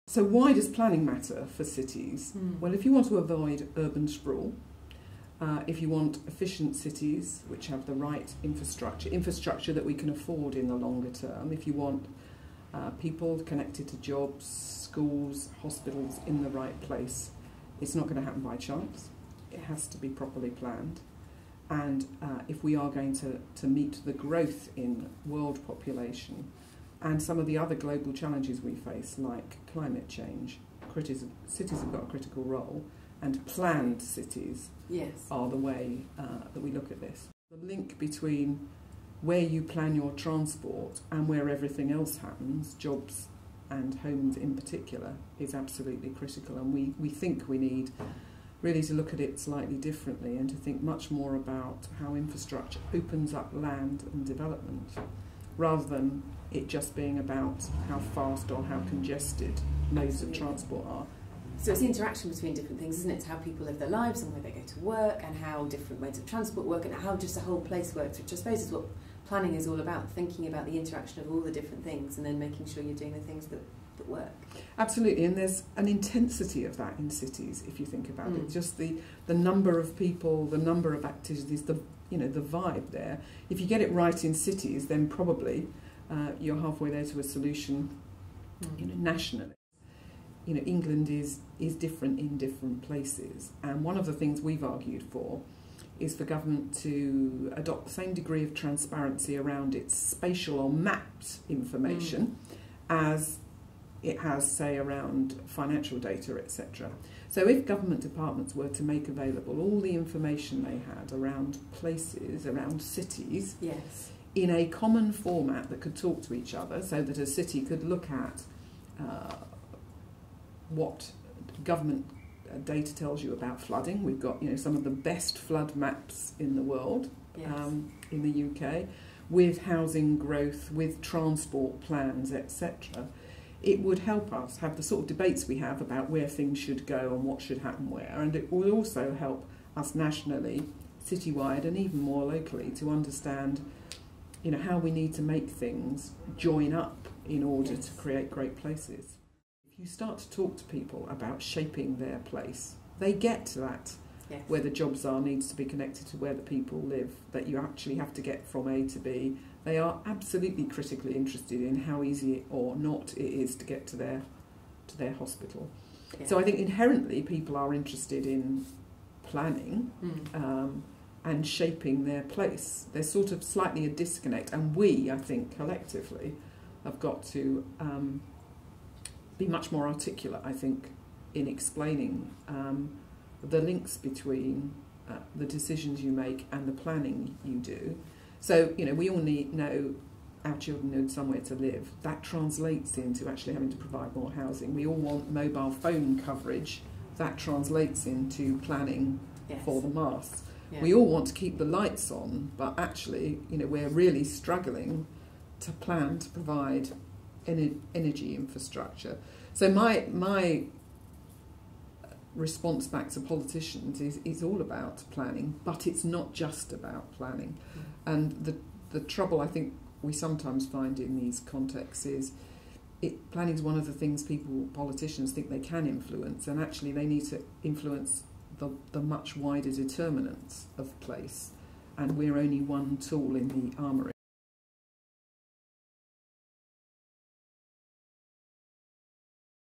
So why does planning matter for cities? Well, if you want to avoid urban sprawl, if you want efficient cities which have the right infrastructure that we can afford in the longer term, if you want people connected to jobs, schools, hospitals in the right place, it's not going to happen by chance. It has to be properly planned. And if we are going to meet the growth in world population and some of the other global challenges we face, like climate change, cities have got a critical role, and planned cities are the way that we look at this. The link between where you plan your transport and where everything else happens, jobs and homes in particular, is absolutely critical, and we think we need really to look at it slightly differently and to think much more about how infrastructure opens up land and development, rather than it just being about how fast or how congested modes of transport are. So it's the interaction between different things, isn't it? It's how people live their lives and where they go to work and how different modes of transport work and how just the whole place works, which I suppose is what planning is all about, thinking about the interaction of all the different things and then making sure you're doing the things that work. Absolutely, and there's an intensity of that in cities if you think about it. Just the number of people, the number of activities, the vibe there. If you get it right in cities, then probably you're halfway there to a solution nationally. England is different in different places, and one of the things we've argued for is for government to adopt the same degree of transparency around its spatial or mapped information as it has, say, around financial data, etc. So if government departments were to make available all the information they had around places, around cities, in a common format that could talk to each other, so that a city could look at what government data tells you about flooding. We've got some of the best flood maps in the world, in the UK, with housing growth, with transport plans, etc. It would help us have the sort of debates we have about where things should go and what should happen where, and it would also help us nationally, citywide and even more locally, to understand how we need to make things join up in order to create great places. If you start to talk to people about shaping their place, they get to that. Where the jobs are needs to be connected to where the people live, that you actually have to get from A to B. They are absolutely critically interested in how easy or not it is to get to their hospital. So I think inherently people are interested in planning and shaping their place. There's sort of slightly a disconnect, and we, I think, collectively have got to be much more articulate, I think, in explaining the links between the decisions you make and the planning you do. So, we all know our children need somewhere to live. That translates into actually having to provide more housing. We all want mobile phone coverage. That translates into planning for the masts. We all want to keep the lights on, but actually, we're really struggling to plan to provide energy infrastructure. So my response back to politicians is all about planning, but it's not just about planning. And the trouble I think we sometimes find in these contexts is planning is one of the things politicians think they can influence, and actually they need to influence the much wider determinants of place, and we're only one tool in the armoury.